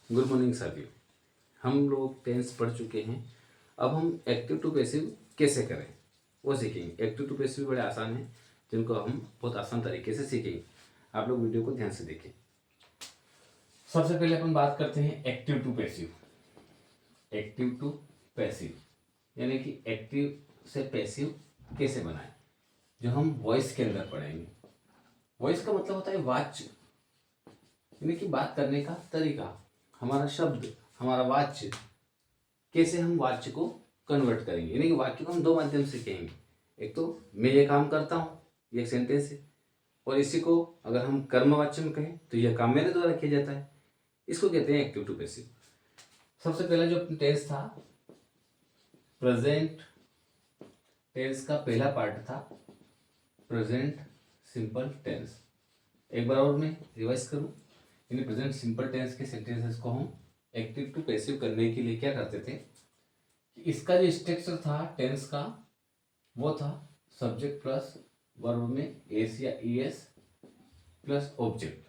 Good morning सभी। हम लोग टेंस पढ़ चुके हैं। अब हम एक्टिव टू पैसिव कैसे करें वो सीखेंगे। एक्टिव टू पैसिव बड़े आसान हैं जिनको हम बहुत आसान तरीके से सीखेंगे। आप लोग वीडियो को ध्यान से देखें। सबसे पहले अपन बात करते हैं active to passive. Active to passive यानी कि एक्टिव से पैसिव कैसे बनाएं, जो हम वॉइस के अंदर पढ़ेंगे। वॉइस का मतलब होता है वाच्य, यानी कि बात करने का तरीका, हमारा शब्द, हमारा वाच्य, कैसे हम वाच्य को कन्वर्ट करेंगे। यानी कि वाक्य को हम दो माध्यम से कहेंगे। एक तो मैं ये काम करता हूँ, ये एक सेंटेंस है, और इसी को अगर हम कर्मवाच्य में कहें तो यह काम मेरे द्वारा किया जाता है। इसको कहते हैं एक्टिव टू पैसिव। सबसे पहला जो टेंस था, प्रेजेंट टेंस का पहला पार्ट था प्रेजेंट सिंपल टेंस। एक बार और मैं रिवाइज करूं, यानी प्रेजेंट सिंपल टेंस के सेंटेंसेस को हम एक्टिव टू पैसिव करने के लिए क्या करते थे कि इसका जो स्ट्रक्चर था टेंस का वो था सब्जेक्ट प्लस वर्ब में एस या ईएस प्लस ऑब्जेक्ट।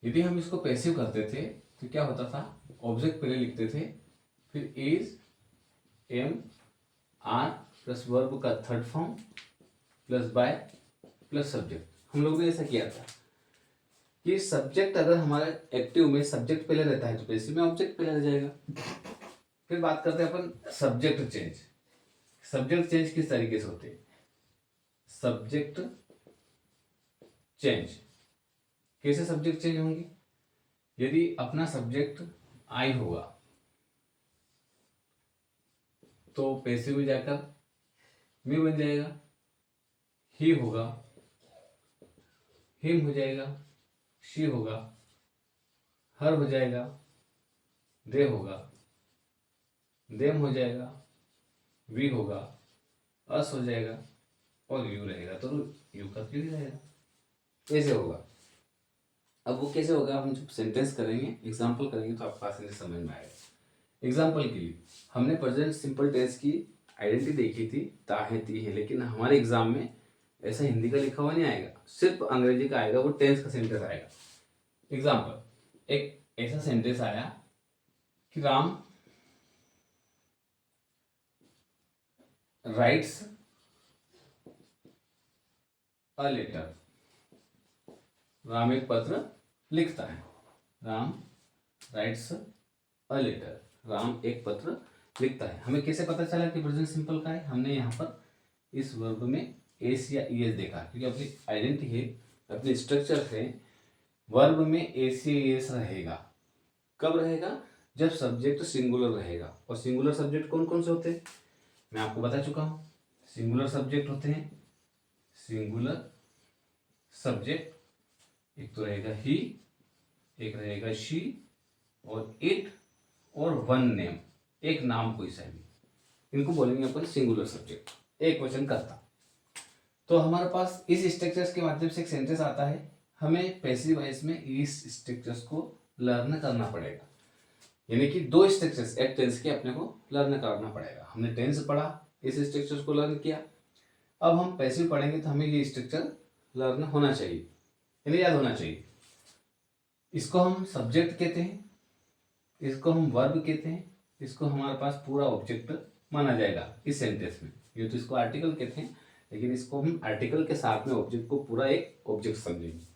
यदि हम इसको पैसिव करते थे तो क्या होता था, ऑब्जेक्ट पहले लिखते थे, फिर is am are plus verb का third form plus by plus subject. हम लोग ने ऐसा किया था कि सब्जेक्ट अगर हमारा एक्टिव में सब्जेक्ट पहले रहता है तो पैसिव में ऑब्जेक्ट पहले रह जाएगा। फिर बात करते हैं अपन सब्जेक्ट चेंज। सब्जेक्ट चेंज किस तरीके से होते हैं, सब्जेक्ट चेंज कैसे सब्जेक्ट चेंज होंगे। यदि अपना सब्जेक्ट आई होगा तो पैसिव में जाकर मी बन जाएगा, ही होगा हिम हो जाएगा, शी होगा हर हो जाएगा, दे होगा देम हो जाएगा, वी होगा अस हो जाएगा, और यू रहेगा तो यू का यू ही रहेगा। ऐसे होगा। अब वो कैसे होगा, हम जब सेंटेंस करेंगे, एग्जाम्पल करेंगे तो आपको आसानी से समझ में आएगा। एग्जाम्पल के लिए हमने प्रेजेंट सिंपल टेंस की आइडेंटिटी देखी थी, ता है ती है, लेकिन हमारे एग्जाम में ऐसा हिंदी का लिखा हुआ नहीं आएगा, सिर्फ अंग्रेजी का आएगा, वो टेंस का सेंटेंस आएगा। एग्जाम्पल, एक ऐसा सेंटेंस आया कि Ram writes a letter. Ram एक पत्र लिखता है। Ram writes a letter, Ram एक पत्र लिखता है। हमें कैसे पता चला कि प्रेजेंट सिंपल का है, हमने यहाँ पर इस वर्ब में एस या ईएस देखा, क्योंकि अपनी आइडेंटिटी है, अपनी स्ट्रक्चर है, वर्ब में एस या ईएस रहेगा। कब रहेगा, जब सब्जेक्ट सिंगुलर रहेगा। और सिंगुलर सब्जेक्ट कौन कौन से होते हैं मैं आपको बता चुका हूँ। सिंगुलर सब्जेक्ट होते हैं, सिंगुलर सब्जेक्ट एक तो रहेगा ही, एक रहेगा शी और इट और वन नेम, एक नाम कोई सा भी, इनको बोलेंगे अपन सिंगुलर सब्जेक्ट, एक वचन करता। तो हमारे पास इस स्ट्रक्चर्स के माध्यम से एक सेंटेंस आता है। हमें पैसिव वॉइस में इस स्ट्रक्चर्स को लर्न करना पड़ेगा, यानी कि दो स्ट्रक्चर्स एक टेंस के अपने को लर्न करना पड़ेगा। हमने टेंस पढ़ा, इस स्ट्रक्चर्स को लर्न किया, अब हम पैसिव पढ़ेंगे तो हमें ये स्ट्रक्चर लर्न होना चाहिए, यानी याद होना चाहिए। इसको हम सब्जेक्ट कहते हैं, इसको हम वर्ब कहते हैं, इसको हमारे पास पूरा ऑब्जेक्ट माना जाएगा इस सेंटेंस में। ये तो इसको आर्टिकल कहते हैं, लेकिन इसको हम आर्टिकल के साथ में ऑब्जेक्ट को पूरा एक ऑब्जेक्ट समझेंगे।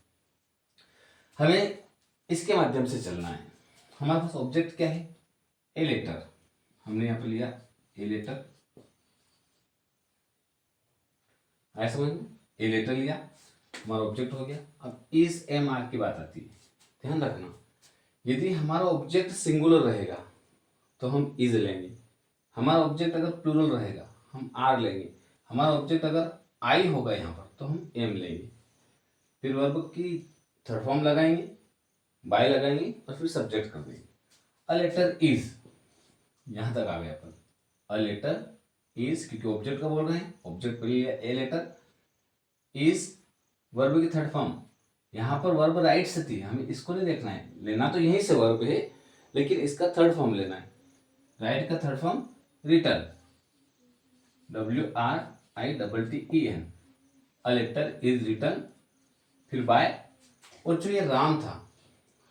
हमें इसके माध्यम से चलना है। हमारे पास ऑब्जेक्ट क्या है, ए लेटर। हमने यहाँ पर लिया ए लेटर, आया समझ में, ए लेटर लिया, हमारा ऑब्जेक्ट हो गया। अब इस एम आर की बात आती है, ध्यान रखना, यदि हमारा ऑब्जेक्ट सिंगुलर रहेगा तो हम इज लेंगे, हमारा ऑब्जेक्ट अगर प्लूरल रहेगा हम आर लेंगे, हमारा ऑब्जेक्ट अगर आई होगा यहाँ पर तो हम एम लेंगे। फिर वर्ब की थर्ड फॉर्म लगाएंगे, बाय लगाएंगे और फिर सब्जेक्ट कर देंगे। अ लेटर इज, यहाँ तक आ गया अपन। अ लेटर इज, क्योंकि ऑब्जेक्ट का बोल रहे हैं, ऑब्जेक्ट पर लिया ए लेटर, इज वर्ब की थर्ड फॉर्म। यहाँ पर वर्ब राइट से थी, हमें इसको नहीं देखना है, लेना तो यहीं से वर्ब है, लेकिन इसका थर्ड फॉर्म लेना है। राइट का third form written, WRITTEN, a letter is written, फिर बाय, और जो ये राम था,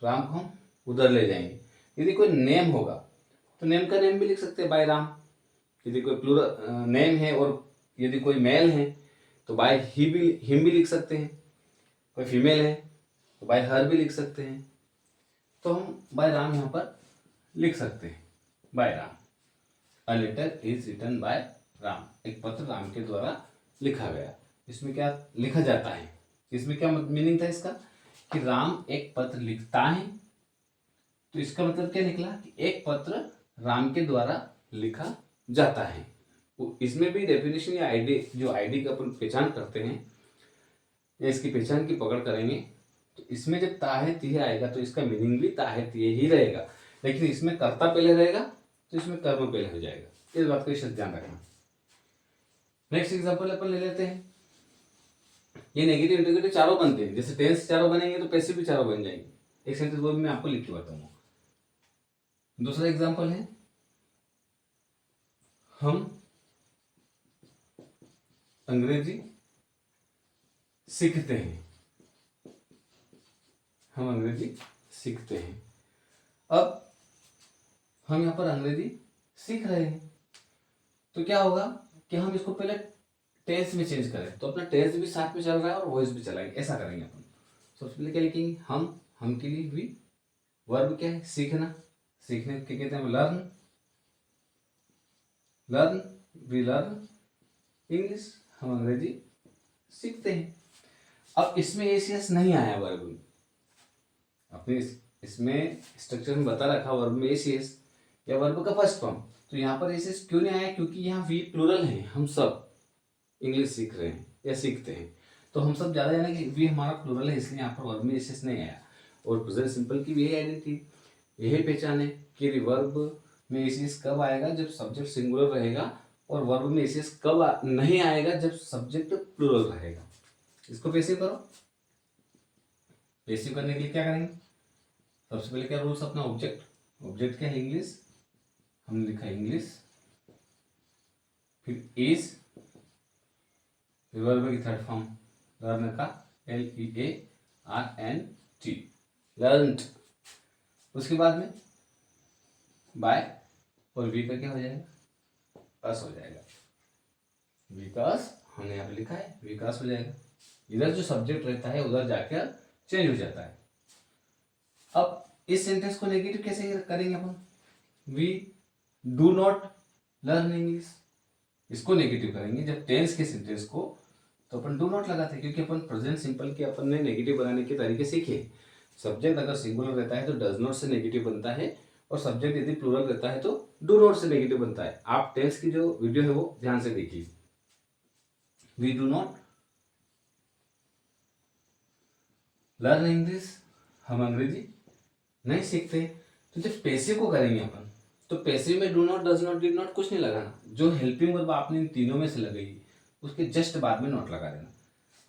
राम को हम उधर ले जाएंगे। यदि कोई नेम होगा तो नेम का नेम भी लिख सकते हैं बाय राम। यदि कोई प्लूरल नेम है और यदि कोई मेल है तो बाय हिम भी लिख सकते हैं। कोई फीमेल है तो बाय हर भी लिख सकते हैं। तो हम बाय राम यहाँ पर लिख सकते हैं, by Ram. A letter is written by Ram, एक पत्र राम के द्वारा लिखा गया। इसमें क्या लिखा जाता है, इसमें क्या मीनिंग था इसका कि राम एक पत्र लिखता है। तो इसका मतलब क्या निकला कि एक पत्र राम के द्वारा लिखा जाता है। इसमें भी डेफिनेशन या आईडी, जो आईडी का अपन पहचान करते हैं या इसकी पहचान की पकड़ करेंगे तो इसमें जब ताहे तिहे आएगा तो इसका मीनिंग भी ताहे तिहे ही रहेगा। लेकिन इसमें कर्ता पहले रहेगा तो इसमें कर्म पहले हो जाएगा। इस बात का ध्यान रखना। नेक्स्ट एग्जांपल अपन ले लेते हैं। ये नेगेटिव इंटीग्रेटिव चारों बनते हैं, जैसे टेंस चारों बनेंगे तो पैसिव भी चारों बन जाएंगे। एक सेंटेंस वो भी मैं आपको लिख के बताऊंगा। दूसरा एग्जांपल है, हम अंग्रेजी सीखते हैं। हम अंग्रेजी सीखते हैं। अब हम यहाँ पर अंग्रेजी सीख रहे हैं तो क्या होगा कि हम इसको पहले टेंस में चेंज करें, तो अपना टेंस भी साथ में चल रहा है और वॉइस भी चलाएंगे। ऐसा करेंगे अपन। सबसे पहले क्या लिखेंगे, हम के लिए भी वर्ब क्या है, सीखना। सीखने के कहते हैं लर्न, वी लर्न इंग्लिश। हम अंग्रेजी सीखते हैं। अब इसमें एसीएस नहीं आया वर्ब में, अपने इसमें स्ट्रक्चर में बता रखा वर्ब में एसीएस या वर्ब का फर्स्ट फॉर्म। तो यहाँ पर एसीएस क्यों नहीं आया, क्योंकि यहाँ वी प्लूरल है, हम सब इंग्लिश सीख रहे हैं या सीखते हैं। तो हम सब ज़्यादा जाना कि वी हमारा प्लूरल है, इसलिए यहाँ पर वर्ब में एसीएस नहीं आया। और प्रेजेंट सिंपल की भी यही आइडेंटिटी, यही पहचान है कि वर्ब में एसीएस कब आएगा, जब सब्जेक्ट सिंगुलर रहेगा, और वर्ब में एसीएस कब नहीं आएगा, जब सब्जेक्ट प्लूरल रहेगा। इसको पैसिव करो। पैसिव करने के लिए क्या करेंगे, सबसे पहले क्या रूल्स अपना, ऑब्जेक्ट क्या है, इंग्लिश। हमने लिखा इंग्लिश, फिर इज, फिर वर्ब की थर्ड फॉर्म लर्न का LEARNT, लर्नड। उसके बाद में बाय और वी का क्या हो जाएगा, अस हो जाएगा। विकास हमने यहाँ पे लिखा है, विकास हो जाएगा। इधर जो सब्जेक्ट रहता है उधर जाकर चेंज हो जाता है। अब इस सेंटेंस को नेगेटिव कैसे करेंगे अपन, we do not learn English. इसको नेगेटिव करेंगे जब टेंस के सेंटेंस को, तो अपन डू नॉट लगाते हैं, क्योंकि अपन प्रेजेंट सिंपल के अपन ने नेगेटिव बनाने के तरीके सीखे। सब्जेक्ट अगर सिंगुलर रहता है तो डज नॉट से नेगेटिव बनता है, और सब्जेक्ट यदि प्लूरल रहता है तो डू नॉट से नेगेटिव बनता है। आप टेंस की जो वीडियो है वो ध्यान से देखिए। We do not learn English, हम अंग्रेजी नहीं सीखते। तो जब पैसिव को करेंगे अपन, तो पैसिव में do not, does not, did not कुछ नहीं लगाना। जो हेल्पिंग वर्ब आपने इन तीनों में से लगेगी उसके जस्ट बाद में नॉट लगा देना।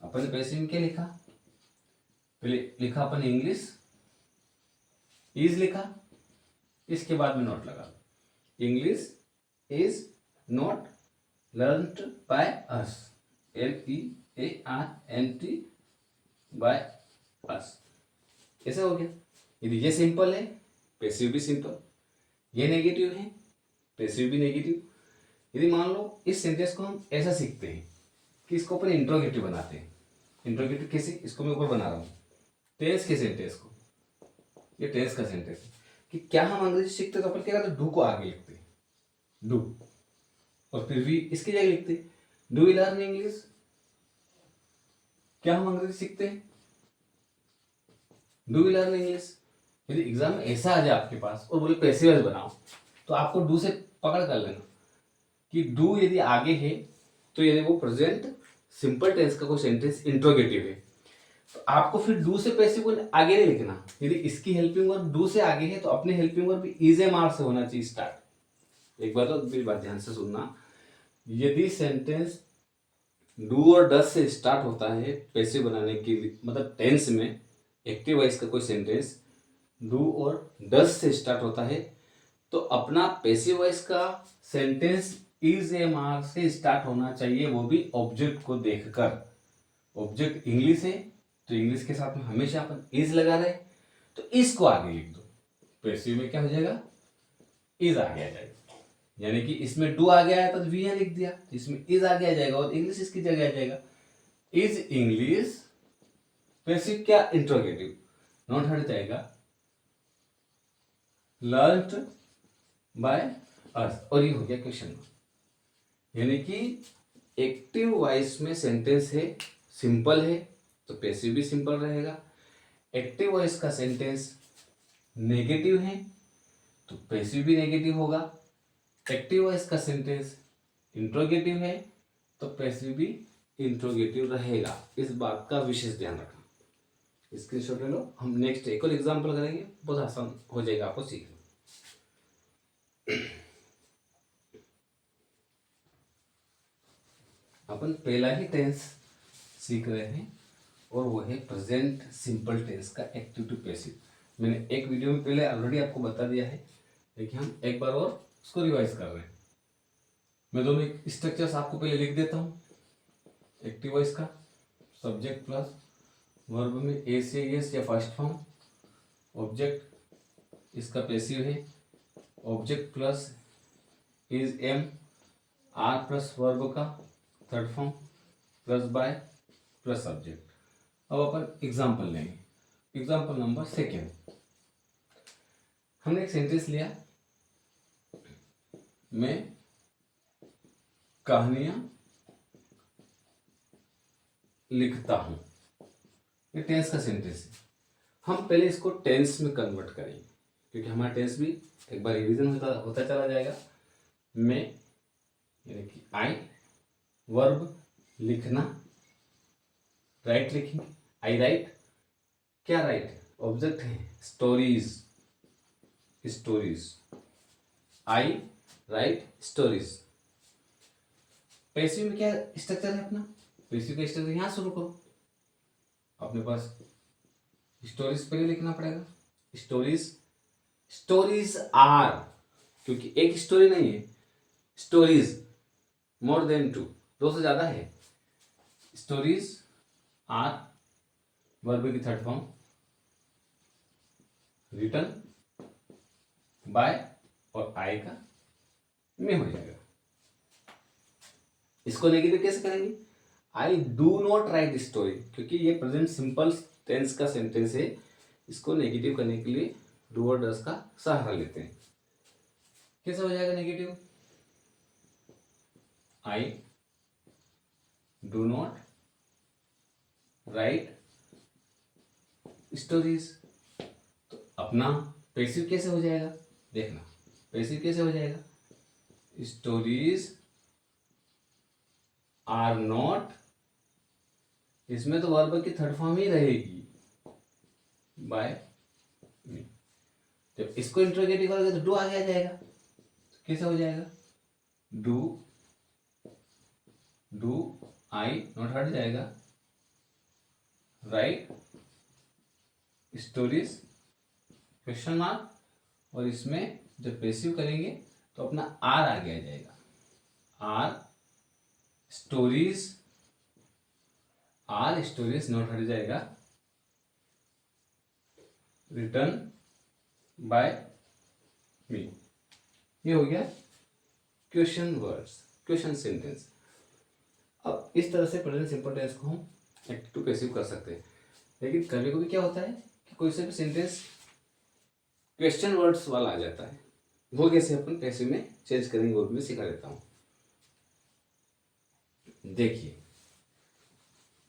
अपन ने पैसिव में क्या लिखा, पहले लिखा अपन इंग्लिश, इज लिखा, इसके बाद में नॉट लगा। English is not learned by us, LEARNT by us. ऐसा हो गया। यदि ये सिंपल है, पैसिव भी सिंपल, ये नेगेटिव है, पैसिव भी नेगेटिव। यदि मान लो इस सेंटेंस को हम ऐसा सीखते हैं कि इसको अपन इंट्रोगेटिव बनाते हैं। इंट्रोगेटिव कैसे, इसको मैं ऊपर बना रहा हूँ टेंस के सेंटेंस को, ये टेंस का सेंटेंस है कि क्या हम अंग्रेजी सीखते तो अपन क्या करते, डू को आगे लिखते, डू, और फिर वी इसकी जगह लिखते, डू वी लर्न इंग्लिश। क्या हम अंग्रेजी सीखते हैं, डू वी लर्न इंग्लिश। यदि एग्जाम में ऐसा आ जाए आपके पास और बोले पैसिव बनाओ, तो आपको डू से पकड़ कर लेना कि डू यदि आगे है तो यदि वो प्रेजेंट सिंपल टेंस का कोई सेंटेंस इंट्रोगेटिव है, तो आपको फिर डू से पैसिव को आगे नहीं लिखना। यदि इसकी हेल्पिंग वर्ब डू से आगे है तो अपने हेल्पिंग वर्ब भी इज ए मार से होना चाहिए स्टार्ट। एक बार तो मेरी बात ध्यान से सुनना, यदि सेंटेंस डू और डस से स्टार्ट होता है पैसिव बनाने के लिए, मतलब टेंस में एक्टिव वॉइस का कोई सेंटेंस डू और डस से स्टार्ट होता है, तो अपना पैसिव वॉइस का सेंटेंस इज ए मार्क से स्टार्ट होना चाहिए, वो भी ऑब्जेक्ट को देखकर। ऑब्जेक्ट इंग्लिश है तो इंग्लिश के साथ में हमेशा अपन इज लगा रहे, तो इसको आगे लिख दो। पैसिव में क्या हो जाएगा, इज आगे आ जाएगा, यानी कि इसमें डू आ गया है तो वी लिख दिया, इसमें इज आगे आ जाएगा और इंग्लिश इसकी जगह आ जाएगा। इज इंग्लिश, पैसिव क्या, इंट्रोगेटिव, नॉट हट जाएगा, लर्न्ड बाय अस, और ये हो गया क्वेश्चन। यानी कि एक्टिव वॉइस में सेंटेंस है, सिंपल है तो पैसिव भी सिंपल रहेगा। एक्टिव वॉइस का सेंटेंस नेगेटिव है तो पैसिव भी नेगेटिव होगा। एक्टिव वॉइस का सेंटेंस इंट्रोगेटिव है तो पैसिव भी इंट्रोगेटिव रहेगा। इस बात का विशेष ध्यान रखना। स्क्रीनशॉट ले लो। हम नेक्स्ट एक और एग्जांपल करेंगे, बहुत आसान हो जाएगा आपको सीखना। अपन पहला ही टेंस सीख रहे हैं और वो है प्रेजेंट सिंपल टेंस का एक्टिव टू पैसिव। मैंने एक वीडियो में पहले ऑलरेडी आपको बता दिया है, लेकिन हम एक बार और उसको रिवाइज कर रहे हैं। मैं दोनों स्ट्रक्चर्स आपको पहले लिख देता हूँ। एक्टिव वॉइस का सब्जेक्ट प्लस वर्ब में ए से एस या फर्स्ट फॉर्म, ऑब्जेक्ट इसका पैसिव है, object plus is am, are plus verb का third form plus by plus subject. अब अपन एग्जाम्पल लेंगे। एग्जाम्पल नंबर सेकेंड, हमने एक सेंटेंस लिया, मैं कहानियां लिखता हूं। ये टेंस का सेंटेंस है। हम पहले इसको टेंस में कन्वर्ट करेंगे क्योंकि हमारा टेंस भी एक बार रिवीजन होता चला जाएगा। मैं यानी कि आई, वर्ब लिखना, राइट लिखेंगे, आई राइट, क्या राइट, ऑब्जेक्ट है, स्टोरीज, स्टोरीज, आई राइट स्टोरीज। पैसिव में क्या स्ट्रक्चर है अपना, पैसिव का स्ट्रक्चर यहां शुरू करो। अपने पास स्टोरीज पहले लिखना पड़ेगा, स्टोरीज, स्टोरीज आर, क्योंकि एक स्टोरी नहीं है, स्टोरीज मोर देन टू, दो से ज्यादा है। स्टोरीज आर वर्ब की थर्ड फॉर्म, रिटन बाय और आई का में हो जाएगा। इसको नेगेटिव कैसे करेंगे, I do not right story, क्योंकि ये प्रेजेंट सिंपल टेंस का सेंटेंस है। इसको नेगेटिव करने के लिए डू और डस का सहारा लेते हैं। कैसे हो जाएगा negative, I do not right stories. तो अपना पैसिव कैसे हो जाएगा, देखना पैसिव कैसे हो जाएगा, स्टोरीज आर नॉट, इसमें तो वर्ब की थर्ड फॉर्म ही रहेगी, बाय मी। जब इसको इंट्रोगेटिव करोगे तो डू आगे आ जाएगा। कैसे हो जाएगा, डू आई नॉट हट जाएगा, राइट स्टोरीज क्वेश्चन मार्क, और इसमें जब पैसिव करेंगे तो अपना आर आगे आ जाएगा, are stories, are stories not हट जाएगा, रिटर्न बाय मी। ये हो गया क्वेश्चन वर्ड्स, क्वेश्चन सेंटेंस। अब इस तरह से प्रेजेंट सिंपल टेंस को हम एक्टिव टू पैसिव कर सकते हैं। लेकिन कभी कभी क्या होता है कि कोई से भी सेंटेंस क्वेश्चन वर्ड्स वाला आ जाता है, वो कैसे अपन पैसिव में चेंज करेंगे वो भी मैं सिखा देता हूँ। देखिए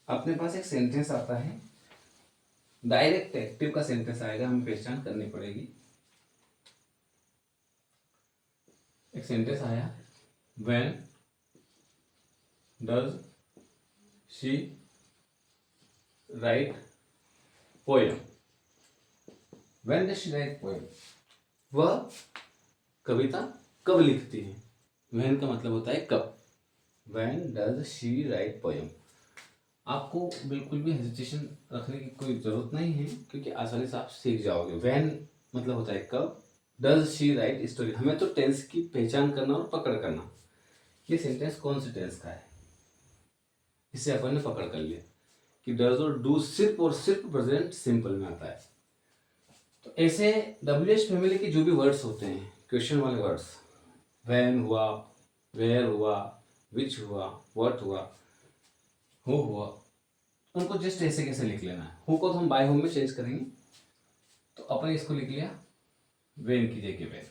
अपने पास एक सेंटेंस आता है, डायरेक्ट एक्टिव का सेंटेंस आएगा, हमें पहचान करनी पड़ेगी। एक सेंटेंस आया, when does she write poem, when does she write poem, वह कविता कब लिखती है। व्हेन का मतलब होता है कब, when does she write poem. आपको बिल्कुल भी हेजिटेशन रखने की कोई जरूरत नहीं है क्योंकि आसानी से आप सीख जाओगे। व्हेन मतलब होता है कब, डज शी राइट स्टोरी, हमें तो टेंस की पहचान करना और पकड़ करना, ये सेंटेंस कौन से टेंस का है, इसे अपन ने पकड़ कर लिया कि डज और डू सिर्फ और सिर्फ प्रेजेंट सिंपल में आता है। तो ऐसे WH फैमिली के जो भी वर्ड्स होते हैं, क्वेश्चन वाले वर्ड्स, व्हेन हुआ, वेयर हुआ, विच हुआ, व्हाट हुआ, हु हुआ, उनको जस्ट ऐसे कैसे लिख लेना है। हु को तो हम बाय होम में चेंज करेंगे, तो अपन इसको लिख लिया वेन की जगह वेन,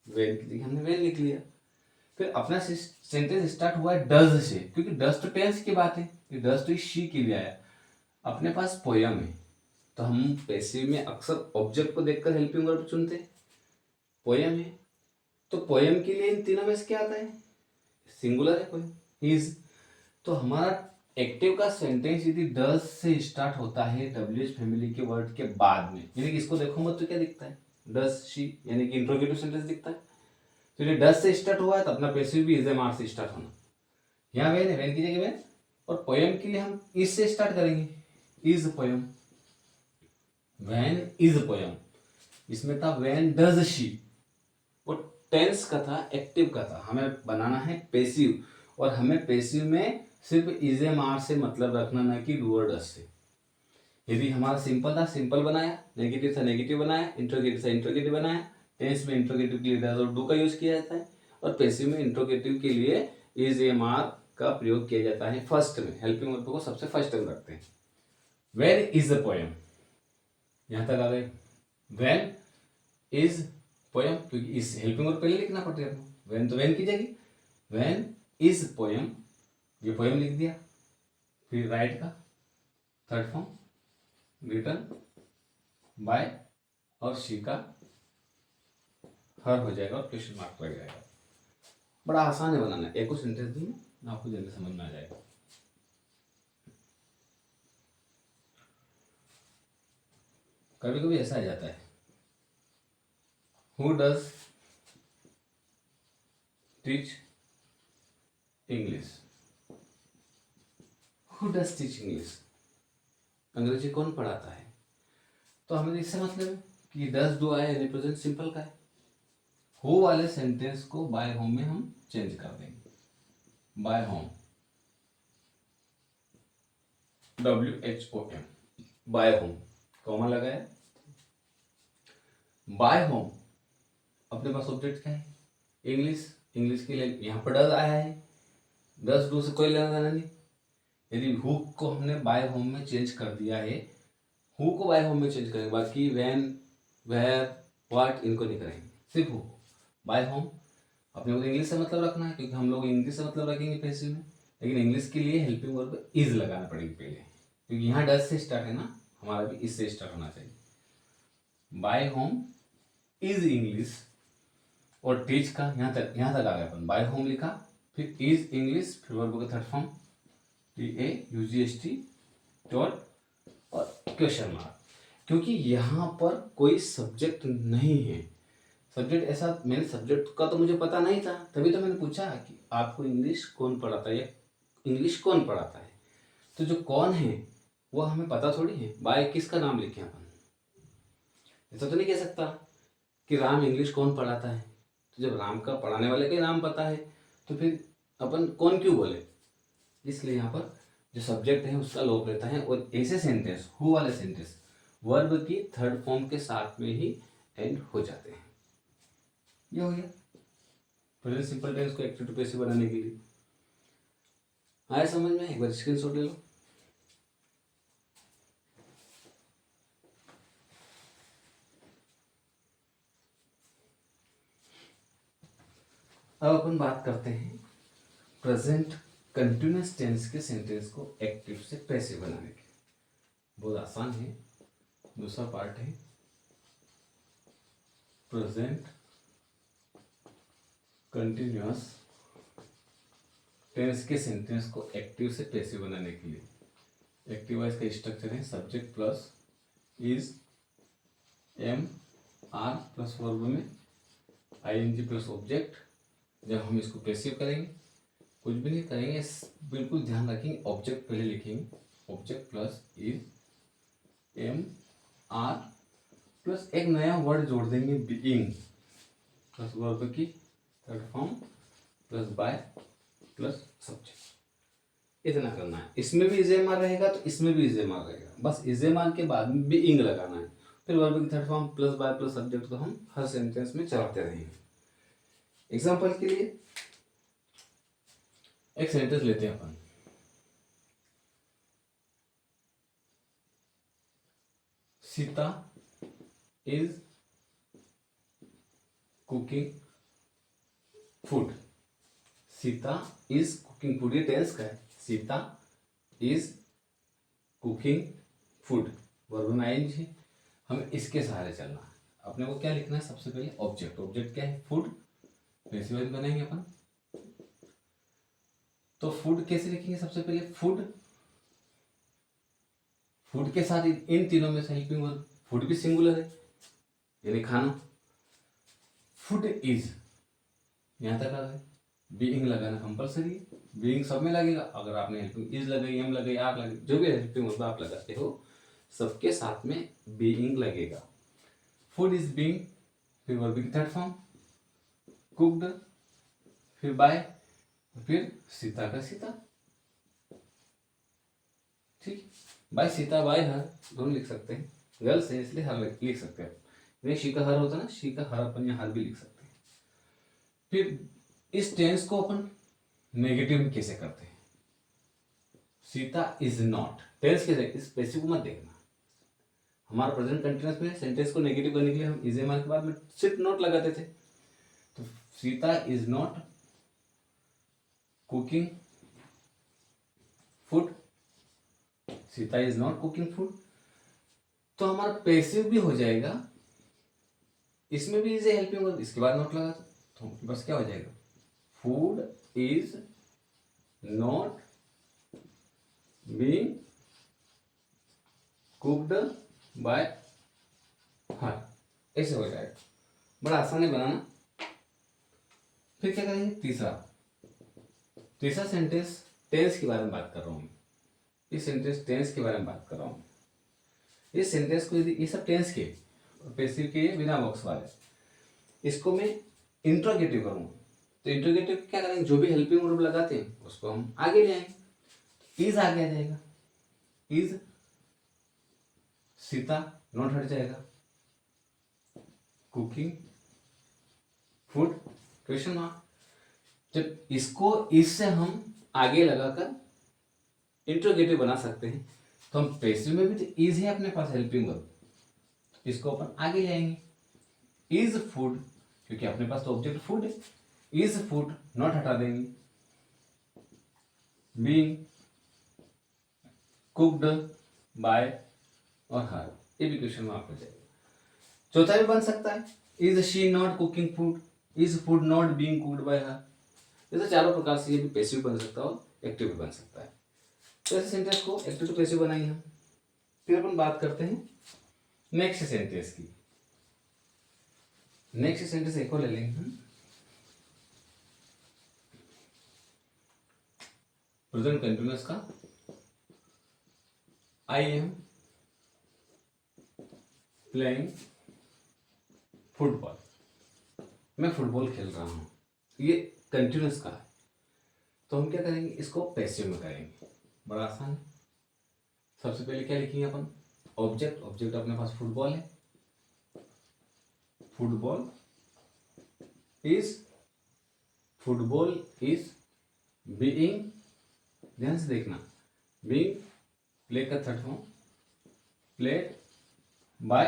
वेन की जगह हमने वेन लिख लिया। फिर अपना सेंटेंस स्टार्ट हुआ है डज से, क्योंकि डज तो टेंस की बात है, डज तो शी के लिए आया। अपने पास पोयम है, तो हम पैसिव में अक्सर ऑब्जेक्ट को देखकर हेल्पिंग वर्ब चुनते हैं। पोयम है, तो पोयम के लिए इन तीनों में से क्या आता है, सिंगुलर है पोयम, इज। तो हमारा एक्टिव का सेंटेंस यदि डज से स्टार्ट होता है WH फैमिली के वर्ड के बाद में, यानी कि इसको देखूंगा तो क्या दिखता है, डज शी, यानी कि इंट्रोगेटिव सेंटेंस दिखता है। तो ये डज से स्टार्ट हुआ है, तो अपना पैसिव भी इज एम आर से स्टार्ट होना। यहाँ वेन है, वेन की जगह वेन। और पोयम के लिए हम इज से स्टार्ट करेंगे, is poem, when is poem. इसमें था वैन डज शी, वो टेंस का था, एक्टिव का था। हमें बनाना है पैसिव, और हमें पैसिव में सिर्फ इज एम आर से मतलब रखना, ना कि डू और डज से। यदि हमारा सिंपल था, सिंपल बनाया, नेगेटिव था, नेगेटिव बनाया, इंट्रोगेटिव था, इंट्रोगेटिव बनाया। टेंस में इंट्रोगेटिव के लिए डज और डू का यूज किया जाता है, और पैसिव में इंट्रोगेटिव के लिए इज एम आर का प्रयोग किया जाता है फर्स्ट में। हेल्पिंग वर्ब को सबसे फर्स्ट में रखते हैं। वेन इज द पोयम, यहां तक आ गए। वेन इज पोयम, क्योंकि इस हेल्पिंग वर्ब पहले लिखना पड़ता है। वेन तो वेन की जगह, वेन इज पोयम, ये पोयम लिख दिया। फिर राइट का थर्ड फॉर्म, रिटन बाय, और शी का हर हो जाएगा और क्वेश्चन मार्क लग जाएगा। बड़ा आसान है बनाना, एक और सेंटेंस दूंगा आपको जल्दी समझ में आ जाएगा। कभी कभी ऐसा आ जाता है, who does teach English, who does teach English, अंग्रेजी कौन पढ़ाता है। तो हमें इससे मतलब है कि डज डू आया यानी प्रेजेंट सिंपल का है। हु वाले सेंटेंस को बाय होम में हम चेंज कर देंगे, by whom, WHOM, by whom, comma लगाया। बाय होम अपने पास ऑब्जेक्ट क्या है, इंग्लिश, इंग्लिश के लिए यहाँ पर डज आया है, डज डू से कोई लेना देना नहीं। यदि हु को हमने बाय होम में चेंज कर दिया है, हु को बाय होम में चेंज करेंगे, बाकी वैन, वेयर, व्हाट इनको नहीं करेंगे, सिर्फ हु। बाय होम अपने को इंग्लिश से मतलब रखना है, क्योंकि हम लोग इंग्लिश से मतलब रखेंगे पैसिव में, लेकिन इंग्लिश के लिए हेल्पिंग वर्ब इज लगाना पड़ेगी पहले, क्योंकि यहाँ डज से स्टार्ट है ना, हमारा भी इससे स्टार्ट होना चाहिए। बाय होम इज इंग्लिश, और टीच का यहाँ तक आ गया अपन, बाय होम लिखा, फिर इज इंग्लिश, फिर वर्ब का थर्ड फॉर्म TAUGST, डॉट और क्वेश्चन मार्क। क्योंकि यहाँ पर कोई सब्जेक्ट नहीं है, सब्जेक्ट ऐसा, मैंने सब्जेक्ट का तो मुझे पता नहीं था, तभी तो मैंने पूछा कि आपको इंग्लिश कौन पढ़ाता है, या इंग्लिश कौन पढ़ाता है। तो जो कौन है वो हमें पता थोड़ी है, बाय किसका नाम लिखे अपन। ऐसा तो नहीं कह सकता कि राम इंग्लिश कौन पढ़ाता है, तो जब राम का पढ़ाने वाले का नाम पता है तो फिर अपन कौन क्यों बोले। इसलिए यहाँ पर जो सब्जेक्ट है उसका लोप रहता है, और ऐसे सेंटेंस, हु वाले सेंटेंस वर्ब की थर्ड फॉर्म के साथ में ही एंड हो जाते हैं। ये हो गया प्रेजेंट सिंपल टेंस को एक्टिव टू पैसिव बनाने के लिए। आया समझ में, एक बार स्क्रीनशॉट ले लो। अब अपन बात करते हैं प्रेजेंट कंटिन्यूअस टेंस के सेंटेंस को एक्टिव से पैसिव बनाने के। बहुत आसान है। दूसरा पार्ट है प्रेजेंट कंटिन्यूअस टेंस के सेंटेंस को एक्टिव से पैसिव बनाने के लिए। एक्टिव वाइज का स्ट्रक्चर है subject plus is, am are plus verb में ING प्लस ऑब्जेक्ट। जब हम इसको पैसिव करेंगे, कुछ भी नहीं करेंगे, बिल्कुल ध्यान रखेंगे, ऑब्जेक्ट पहले लिखेंगे, object plus is, am are plus एक नया वर्ड जोड़ देंगे बीइंग, प्लस वर्ब की third form, plus by, plus subject. इतना करना है। इसमें भी इजेमार रहेगा तो इसमें भी इजेमार रहेगा, बस इजेमार के बाद में बीइंग लगाना है। फिर वर्ब की third form plus by plus subject को हम हर सेंटेंस में चलाते रहेंगे। एग्जाम्पल के लिए एक सेंटेंस लेते हैं अपन, Sita is cooking food. Sita is cooking food, ये टेंस का है। Sita is cooking food, verb में आएंगे। हमें इसके सहारे चलना है। अपने को क्या लिखना है, सबसे पहले ऑब्जेक्ट। ऑब्जेक्ट क्या है, फूड। पैसिव वॉइस बनाएंगे अपन, तो फूड कैसे लिखेंगे, सबसे पहले फूड। फूड के साथ इन तीनों में से हेल्पिंग वर्ब, फूड भी सिंगुलर है यानी खाना। फूड इज, यहां तक आ गए। बीइंग लगाना कंपलसरी है, बीइंग सब में लगेगा। अगर आपने हेल्पिंग इज लगाई, एम लगाई, आर लगाई, जो भी हेल्पिंग वर्ब आप लगाते हो सबके साथ में बीइंग लगेगा। फूड इज बीइंग, फिर वर्ब की थर्ड फॉर्म कुक्ड, फिर बाय, फिर सीता का सीता। ठीक, बाय सीता, बाय हर दोनों लिख सकते हैं। गर्ल्स है इसलिए हर लिख सकते हैं। नहीं शी का हर होता ना, शी का हर अपन यहाँ हर भी लिख सकते हैं। फिर इस टेंस को अपन नेगेटिव में कैसे करते हैं, सीता इज नॉट। टेंस कैसे, इस पैसिव को मत देखना। हमारा प्रेजेंट कंटिन्यूअस में सेंटेंस को नेगेटिव करने के लिए हम इज एम के बाद में सिर्फ नॉट लगाते थे। तो Sita is not cooking food, Sita is not cooking food, तो हमारा पैसिव भी हो जाएगा। इसमें भी इज हेल्पिंग वर्ब, इसके बाद नॉट लगा तो बस क्या हो जाएगा, food is not being cooked bye हर, ऐसे हो जाएगा। बड़ा आसान है बनाना। फिर क्या करेंगे, तीसरा सेंटेंस टेंस के बारे में बात कर रहा हूँ। इस सेंटेंस टेंस के बारे में बात कर रहा हूँ। इस सेंटेंस को यदि, ये सब टेंस के पैसिव के बिना बॉक्स वाले, इसको मैं इंट्रोगेटिव करूँगा तो इंट्रोगेटिव क्या करेंगे, जो भी हेल्पिंग वर्ब लगाते हैं उसको हम आगे ले आएंगे। इज आगे आ जाएगा, इज सीता नॉट हट जाएगा, कुकिंग फूड क्वेश्चन मार्क। जब इसको इससे हम आगे लगाकर इंट्रोगेटिव बना सकते हैं तो हम पैसिव में भी तो इज है अपने पास हेल्पिंग वर्ब, इसको अपन आगे ले आएंगे। इज फूड, क्योंकि अपने पास तो ऑब्जेक्ट फूड है, इज फूड नॉट हटा देंगे, बीइंग कुक्ड बाय और हर, ये भी क्वेश्चन मार्क हो जाएगा। चौथा भी बन सकता है, is she not cooking food, is food not being cooked bye हर। जैसे चारों प्रकार से ये भी पैसिव बन सकता है और एक्टिव भी बन सकता है। तो ऐसे सेंटेंस को एक्टिव टू पैसिव बनाएंगे हम। फिर अपन बात करते हैं नेक्स्ट सेंटेंस की। नेक्स्ट सेंटेंस एक और ले लेंगे हम, प्रेजेंट कंटिन्यूअस का। आई एम प्लेइंग फुटबॉल, मैं फुटबॉल खेल रहा हूँ। ये कंटिन्यूअस का है तो हम क्या करेंगे, इसको पैसिव में करेंगे। बड़ा आसान है। सबसे पहले क्या लिखेंगे अपन, ऑब्जेक्ट। ऑब्जेक्ट अपने पास फुटबॉल है, फुटबॉल इज बीइंग, ध्यान से देखना, बीइंग प्ले का third form played by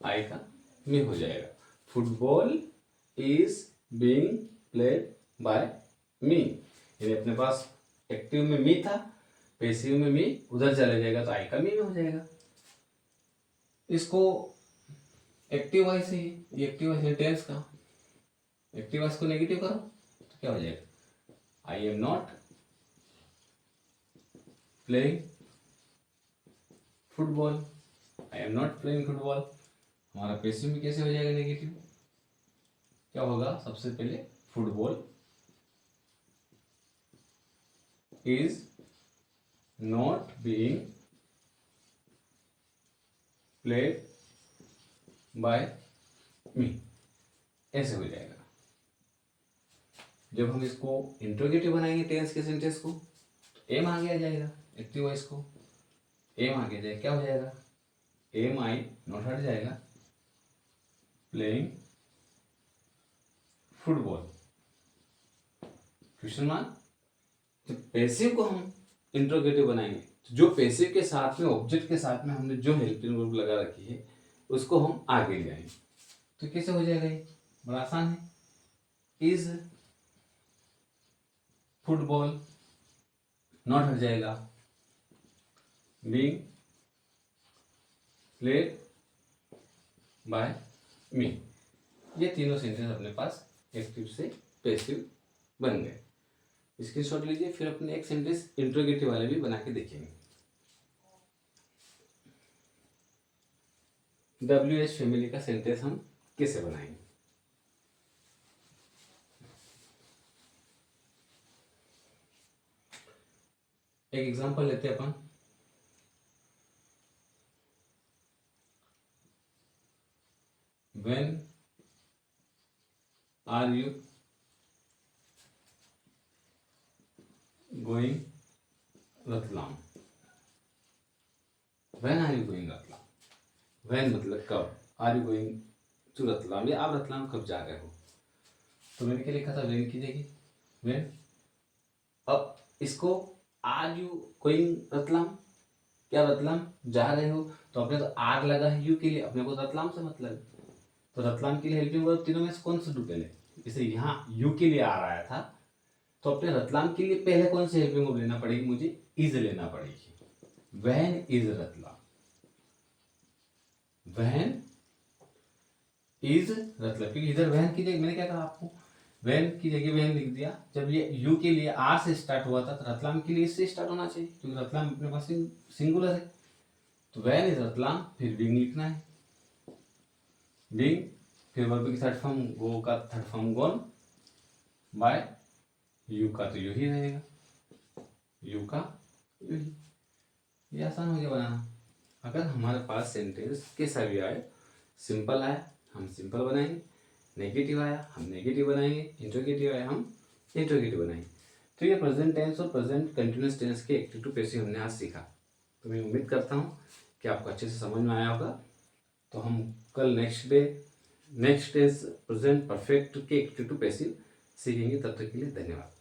I का मी हो जाएगा। Football is being played by me, यानी अपने पास एक्टिव में मी था, पैसिव में मी उधर चला जाएगा तो आई का मी में हो जाएगा। इसको एक्टिव वॉइस है, ये एक्टिव वॉइस है टेंस का। एक्टिव वॉइस को नेगेटिव करो तो क्या हो जाएगा, I am not playing football, I am not playing football. हमारा पैसिव में कैसे हो जाएगा नेगेटिव, क्या होगा, सबसे पहले football is not being played by me, ऐसे हो जाएगा। जब हम इसको इंट्रोगेटिव बनाएंगे टेंस के सेंटेंस को तो एम आगे आ जाएगा, एक्टिव वॉइस को एम आगे जाएगा, क्या हो जाएगा, एम आई नॉट हट जाएगा, प्लेइंग फुटबॉल, क्वेश्चन मार्क। तो पैसिव को हम इंट्रोगेटिव बनाएंगे, तो जो पैसिव के साथ में ऑब्जेक्ट के साथ में हमने जो हेल्पिंग वर्ब लगा रखी है उसको हम आगे ले आएंगे। तो कैसे हो जाएगा ये? बड़ा आसान है। इज फुटबॉल नॉट हट जाएगा, बीइंग प्लेड बाय मी। ये तीनों सेंटेंस अपने पास एक्टिव से पैसिव बन गए। स्क्रीनशॉट लीजिए, फिर अपने एक सेंटेंस इंट्रोगेटिव वाले भी बना के देखेंगे। WH फैमिली का सेंटेंस हम कैसे बनाएंगे? एक एग्जांपल लेते हैं अपन। When are you going Ratlam? When are you going Ratlam? When मतलब कब, are you going to Ratlam, या आप रतलाम कब जा रहे हो? तो मैंने क्या लिखा था when की जगह when। अब इसको are you going रतलाम, क्या रतलाम जा रहे हो, तो अपने तो आर लगा है यू के लिए, अपने को रतलाम से मतलब है। तो रतलाम के लिए हेल्पिंग वर्ब तीनों में से कौन सा डुबेल है? जैसे यहाँ यू के लिए आर आया था, तो अपने रतलाम के लिए पहले कौन सी हेल्पिंग वर्ब लेना पड़ेगी? मुझे इज लेना पड़ेगी। When is Ratlam, when is Ratlam, क्योंकि इधर वैन की जगह मैंने क्या कहा आपको, वैन की जगह वैन लिख दिया। जब ये यू के लिए आर से स्टार्ट हुआ था, तो रतलाम के लिए इससे स्टार्ट होना चाहिए, क्योंकि रतलाम अपने पास सिंगुलर है। तो वैन इज रतलाम, फिर बीइंग लिखना है, बीइंग, फिर वर्ब की थर्ड फॉर्म गो का third form gone, by you का तो यू ही रहेगा, यू का यू ही। ये आसान हो गया बनाना। अगर हमारे पास सेंटेंस कैसा भी आए, सिंपल आया हम सिंपल बनाएंगे, नेगेटिव आया हम नेगेटिव बनाएंगे, इंट्रोगेटिव आया हम इंट्रोगेटिव बनाएंगे। तो ये प्रेजेंट टेंस और प्रेजेंट कंटिन्यूअस टेंस के एक्टिव टू पैसिव हमने आज सीखा। तो मैं उम्मीद करता हूँ कि आपको अच्छे से समझ में आया होगा। तो हम कल नेक्स्ट टेंस प्रेजेंट परफेक्ट के एक्टिव टू पैसिव सीखेंगे। तब तक के लिए धन्यवाद।